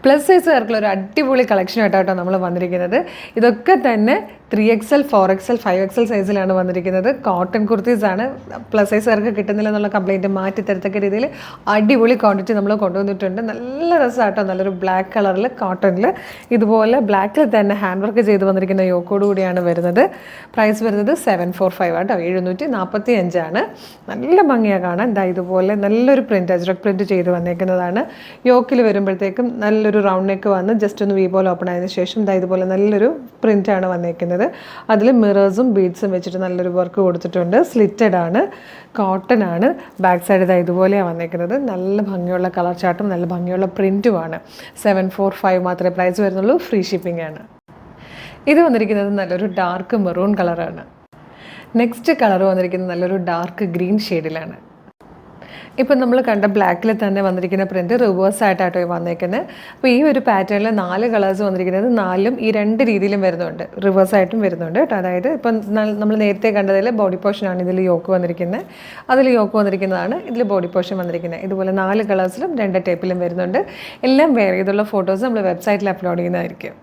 Plus സൈസുകാർക്കുള്ള ഒരു അടിപൊളി collection ആയിട്ടോ നമ്മൾ വന്നിരിക്കുന്നത്. ഇതൊക്കെ തന്നെ 3XL 4XL 5XL സൈസിലാണ് വന്നിരിക്കുന്നത്. കോട്ടൺ കുർത്തീസാണ്. പ്ലസ് സൈസുകാർക്ക് കിട്ടുന്നില്ല എന്നുള്ള കംപ്ലയിൻറ്റ് മാറ്റി തരത്തക്ക രീതിയിൽ അടിപൊളി ക്വാണ്ടിറ്റി നമ്മൾ കൊണ്ടുവന്നിട്ടുണ്ട്. നല്ല രസമാട്ടോ, നല്ലൊരു ബ്ലാക്ക് കളറിൽ കോട്ടണിൽ ഇതുപോലെ ബ്ലാക്കിൽ തന്നെ ഹാൻഡ് വർക്ക് ചെയ്ത് വന്നിരിക്കുന്ന യോക്കോട് കൂടിയാണ് വരുന്നത്. പ്രൈസ് വരുന്നത് 745 ആട്ടോ, 745 നല്ല ഭംഗിയാണ് കാണാൻ. ഇതാ ഇതുപോലെ നല്ലൊരു പ്രിൻറ്റ്, അജ്രക് പ്രിൻറ്റ് ചെയ്ത് വന്നേക്കുന്നതാണ്. യോക്കിൽ വരുമ്പോഴത്തേക്കും നല്ലൊരു റൗണ്ട് നെക്ക് വന്ന് ജസ്റ്റ് ഒന്ന് വി പോലെ ഓപ്പൺ ആയതിനു ശേഷം ഇതാ ഇതുപോലെ നല്ലൊരു പ്രിൻ്റാണ് വന്നേക്കുന്നത്. അതിൽ മിറേഴ്സും ബീഡ്സും വെച്ചിട്ട് നല്ലൊരു വർക്ക് കൊടുത്തിട്ടുണ്ട്. സ്ലിറ്റഡ് ആണ്, കോട്ടൺ ആണ്. ബാക്ക് സൈഡ് ഇതാ ഇതുപോലെയാണ് വന്നേക്കുന്നത്. നല്ല ഭംഗിയുള്ള കളർ ചാർട്ടും നല്ല ഭംഗിയുള്ള പ്രിൻറ്റുമാണ്. 745 മാത്രമേ പ്രൈസ് വരുന്നുള്ളൂ. ഫ്രീ ഷിപ്പിംഗ് ആണ്. ഇത് വന്നിരിക്കുന്നത് നല്ലൊരു ഡാർക്ക് മെറൂൺ കളറാണ്. നെക്സ്റ്റ് കളർ വന്നിരിക്കുന്നത് നല്ലൊരു ഡാർക്ക് ഗ്രീൻ ഷെയ്ഡിലാണ്. ഇപ്പം നമ്മൾ കണ്ട ബ്ലാക്കിൽ തന്നെ വന്നിരിക്കുന്ന പ്രിൻറ്റ് റിവേഴ്സായിട്ടാട്ടോ വന്നേക്കുന്നത്. അപ്പോൾ ഈ ഒരു പാറ്റേണിൽ 4 കളേഴ്സ് വന്നിരിക്കുന്നത്. 4ലും ഈ 2 രീതിയിലും വരുന്നുണ്ട്, റിവേഴ്സായിട്ടും വരുന്നുണ്ട് കേട്ടോ. അതായത് ഇപ്പം നമ്മൾ നേരത്തെ കണ്ടതിൽ ബോഡി പോർഷനാണ് ഇതിൽ യോക്ക് വന്നിരിക്കുന്നത്, അതിൽ യോക്ക് വന്നിരിക്കുന്നതാണ് ഇതിൽ ബോഡി പോർഷൻ വന്നിരിക്കുന്നത്. ഇതുപോലെ 4 കളേഴ്സിലും 2 ടൈപ്പിലും വരുന്നുണ്ട്. എല്ലാം വേറെ ചെയ്തുള്ള ഫോട്ടോസ് നമ്മൾ വെബ്സൈറ്റിൽ അപ്ലോഡ് ചെയ്യുന്നതായിരിക്കും.